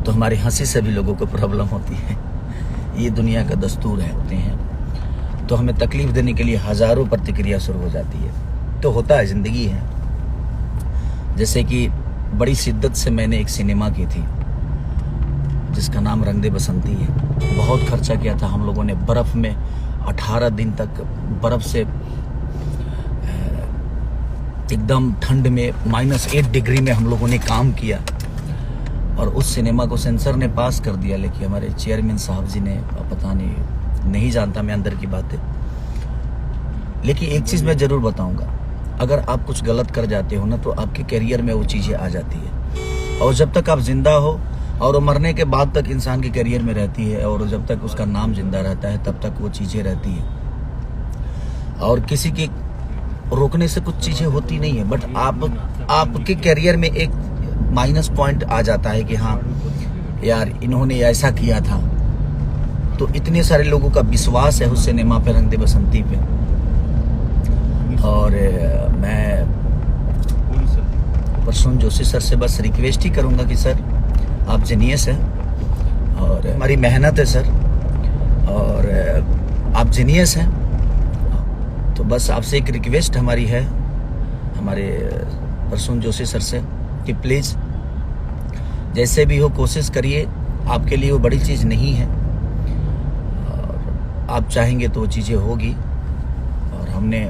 तो हमारी हंसी से भी लोगों को प्रॉब्लम होती है। ये दुनिया का दस्तूर है होते हैं, तो हमें तकलीफ देने के लिए हज़ारों प्रतिक्रिया शुरू हो जाती है। तो होता है, ज़िंदगी है। जैसे कि बड़ी शिद्दत से मैंने एक सिनेमा की थी जिसका नाम रंग दे बसंती है। बहुत खर्चा किया था हम लोगों ने, बर्फ़ में 18 दिन तक बर्फ़ से एकदम ठंड में -8 डिग्री में हम लोगों ने काम किया और उस सिनेमा को सेंसर ने पास कर दिया। लेकिन हमारे चेयरमैन साहब जी ने, पता नहीं जानता मैं अंदर की बातें, लेकिन एक चीज़ मैं ज़रूर बताऊंगा, अगर आप कुछ गलत कर जाते हो ना तो आपके करियर में वो चीज़ें आ जाती है। और जब तक आप जिंदा हो और वो मरने के बाद तक इंसान के करियर में रहती है, और जब तक उसका नाम जिंदा रहता है तब तक वो चीज़ें रहती है। और किसी के रोकने से कुछ चीज़ें होती नहीं है, बट आपके करियर में एक माइनस पॉइंट आ जाता है कि हाँ यार इन्होंने ऐसा किया था। तो इतने सारे लोगों का विश्वास है उस सिनेमा पे, रंग दे बसंती पे। और मैं प्रसून जोशी सर से बस रिक्वेस्ट ही करूँगा कि सर आप जीनियस हैं और हमारी मेहनत है सर, और आप जीनियस हैं, तो बस आपसे एक रिक्वेस्ट हमारी है हमारे प्रसून जोशी सर से कि प्लीज़ जैसे भी हो कोशिश करिए। आपके लिए वो बड़ी चीज़ नहीं है, और आप चाहेंगे तो वो चीज़ें होगी। और हमने